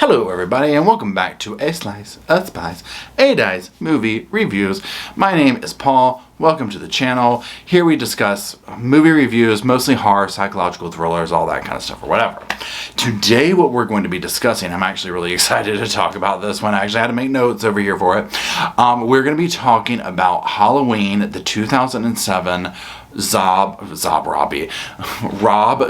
Hello everybody and welcome back to A Slice, A Spice, A Dice Movie Reviews. My name is Paul. Welcome to the channel. Here we discuss movie reviews, mostly horror, psychological thrillers, all that kind of stuff or whatever. Today what we're going to be discussing, I'm actually really excited to talk about this one. I actually had to make notes over here for it. We're going to be talking about Halloween, the 2007 Rob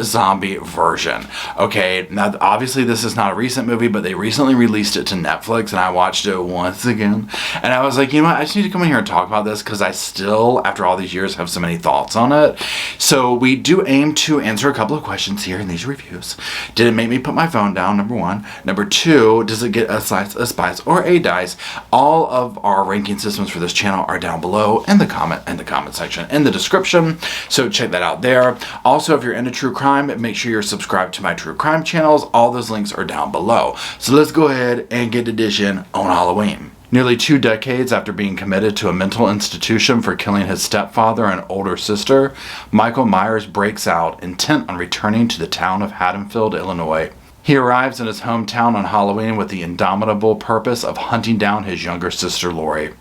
Zombie version. Okay, now obviously this is not a recent movie, but they recently released it to Netflix and I watched it once again. And I was like, you know what, I just need to come in here and talk about this because I still, after all these years, have so many thoughts on it. So we do aim to answer a couple of questions here in these reviews. Did it make me put my phone down, number one? Number two, does it get a slice, a spice, or a dice? All of our ranking systems for this channel are down below in the comment section, in the description. So check that out there. Also, if you're into true crime, make sure you're subscribed to my true crime channels. All those links are down below. So let's go ahead and get to dishing on Halloween. Nearly 2 decades after being committed to a mental institution for killing his stepfather and older sister, Michael Myers breaks out, intent on returning to the town of Haddonfield, Illinois. He arrives in his hometown on Halloween with the indomitable purpose of hunting down his younger sister, Lori.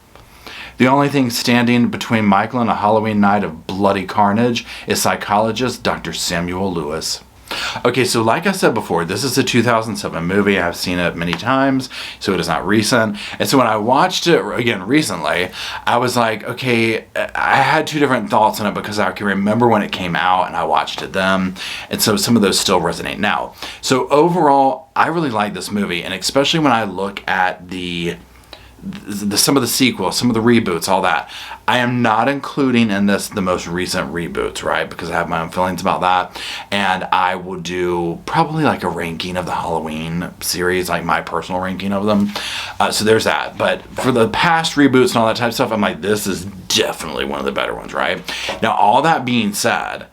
The only thing standing between Michael and a Halloween night of bloody carnage is psychologist Dr. Samuel Lewis. Okay, so like I said before, this is a 2007 movie. I've seen it many times, so it is not recent. And so when I watched it again recently, I was like, okay, I had two different thoughts on it because I can remember when it came out and I watched it then. And so some of those still resonate now. So overall, I really like this movie, and especially when I look at some of the sequels, some of the reboots, all that. I am not including in this the most recent reboots, right? Because I have my own feelings about that. And I will do probably like a ranking of the Halloween series, like my personal ranking of them. So there's that. But for the past reboots and all that type of stuff, I'm like, this is definitely one of the better ones, right? Now, all that being said,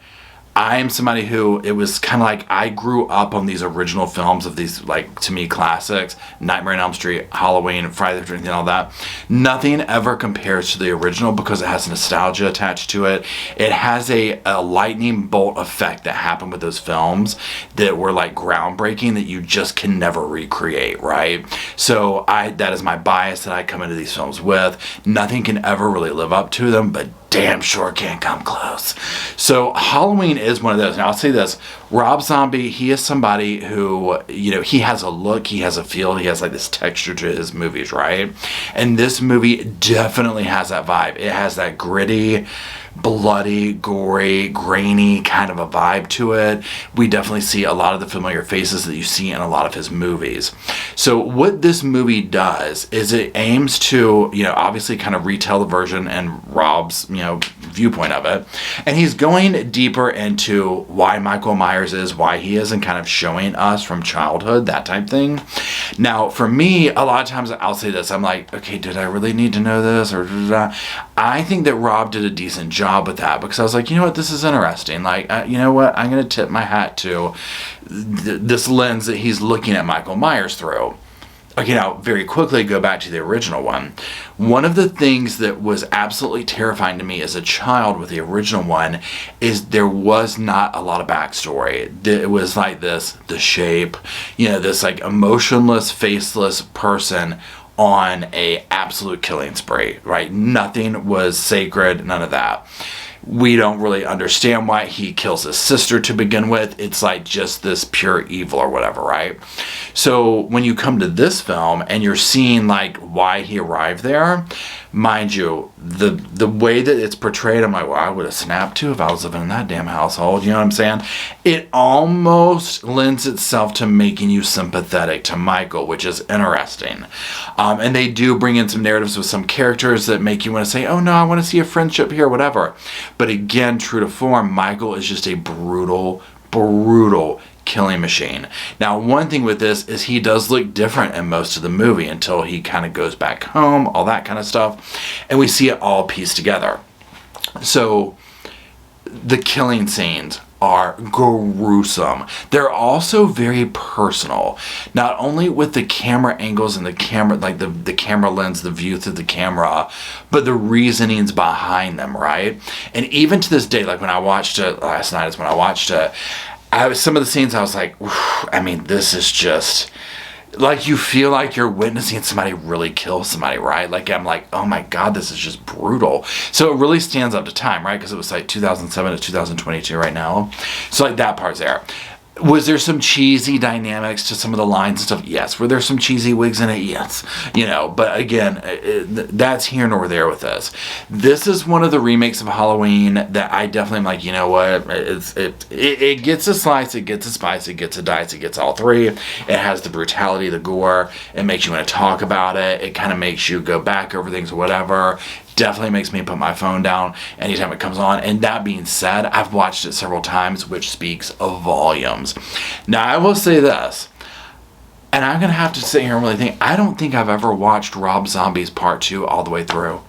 I am somebody who, it was kind of like I grew up on these original films of these, like, to me, classics, Nightmare on Elm Street, Halloween, Friday the 13th, and all that. Nothing ever compares to the original because it has nostalgia attached to it. It has a lightning bolt effect that happened with those films that were, like, groundbreaking that you just can never recreate, right? So that is my bias that I come into these films with. Nothing can ever really live up to them, but damn sure can't come close. So Halloween is one of those. Now I'll say this, Rob Zombie, he is somebody who, you know, he has a look, he has a feel, he has like this texture to his movies, right? And this movie definitely has that vibe. It has that gritty, bloody, gory, grainy kind of a vibe to it. We definitely see a lot of the familiar faces that you see in a lot of his movies. So what this movie does is it aims to, you know, obviously kind of retell the version and Rob's, you know, viewpoint of it. And he's going deeper into why Michael Myers is, why he is, and kind of showing us from childhood, that type thing. Now, for me, a lot of times I'll say this, I'm like, okay, did I really need to know this? Or I think that Rob did a decent job with that because I was like, you know what, this is interesting. Like, you know what, I'm going to tip my hat to this lens that he's looking at Michael Myers through. Okay, now very quickly go back to the original one. One of the things that was absolutely terrifying to me as a child with the original one is there was not a lot of backstory. It was like this, the shape, you know, this like emotionless, faceless person on a absolute killing spree, right? Nothing was sacred, none of that. We don't really understand why he kills his sister to begin with. It's like just this pure evil or whatever, right? So when you come to this film and you're seeing like why he arrived there, mind you, the way that it's portrayed, I'm like, well, I would have snapped too if I was living in that damn household. You know what I'm saying? It almost lends itself to making you sympathetic to Michael, which is interesting. And they do bring in some narratives with some characters that make you want to say, oh no, I want to see a friendship here, whatever. But again, true to form, Michael is just a brutal killing machine. Now, one thing with this is he does look different in most of the movie until he kind of goes back home, all that kind of stuff, and we see it all pieced together. So the killing scenes are gruesome. They're also very personal, not only with the camera angles and the camera, like the camera lens, the view through the camera, but the reasonings behind them, right? And even to this day, like when I watched it last night is when I watched it, some of the scenes I was like, I mean, this is just like, you feel like you're witnessing somebody really kill somebody, right? Like, I'm like, oh my God, this is just brutal. So it really stands up to time, right? Because it was like 2007 to 2022 right now. So like that part's there. Was there some cheesy dynamics to some of the lines and stuff? Yes. Were there some cheesy wigs in it? Yes. You know, but again, that's here nor there with this. This is one of the remakes of Halloween that I definitely am like, you know what? It gets a slice, it gets a spice, it gets a dice, it gets all three. It has the brutality, the gore. It makes you want to talk about it. It kind of makes you go back over things or whatever. Definitely makes me put my phone down anytime it comes on. And that being said, I've watched it several times, which speaks of volumes. Now, I will say this, and I'm going to have to sit here and really think, I don't think I've ever watched Rob Zombie's Part 2 all the way through.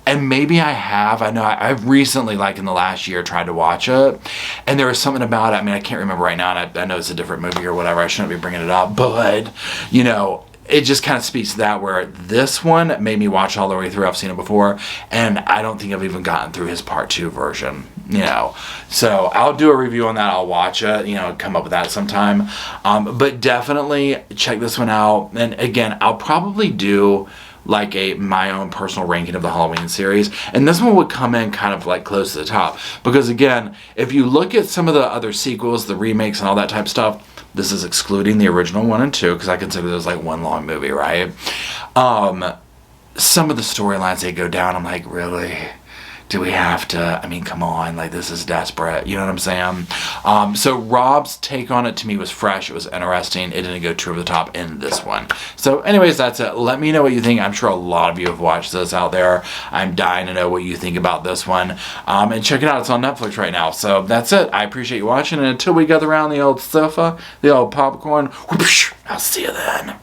And maybe I have. I know I've recently, like in the last year, tried to watch it. And there was something about it. I mean, I can't remember right now. And I know it's a different movie or whatever. I shouldn't be bringing it up. But, you know, it just kind of speaks to that, where this one made me watch all the way through. I've seen it before, and I don't think I've even gotten through his Part 2 version, you know. So I'll do a review on that. I'll watch it, you know, come up with that sometime. But definitely check this one out. And again, I'll probably do like my own personal ranking of the Halloween series, and this one would come in kind of like close to the top, because again, if you look at some of the other sequels, the remakes and all that type of stuff, this is excluding the original 1 and 2, because I consider those like one long movie, right? Some of the storylines they go down, I'm like, really? Do we have to? I mean, come on, like, this is desperate. You know what I'm saying? So Rob's take on it to me was fresh. It was interesting. It didn't go too over the top in this one. So anyways, that's it. Let me know what you think. I'm sure a lot of you have watched this out there. I'm dying to know what you think about this one. And check it out. It's on Netflix right now. So that's it. I appreciate you watching. And until we gather around the old sofa, the old popcorn, whoosh, I'll see you then.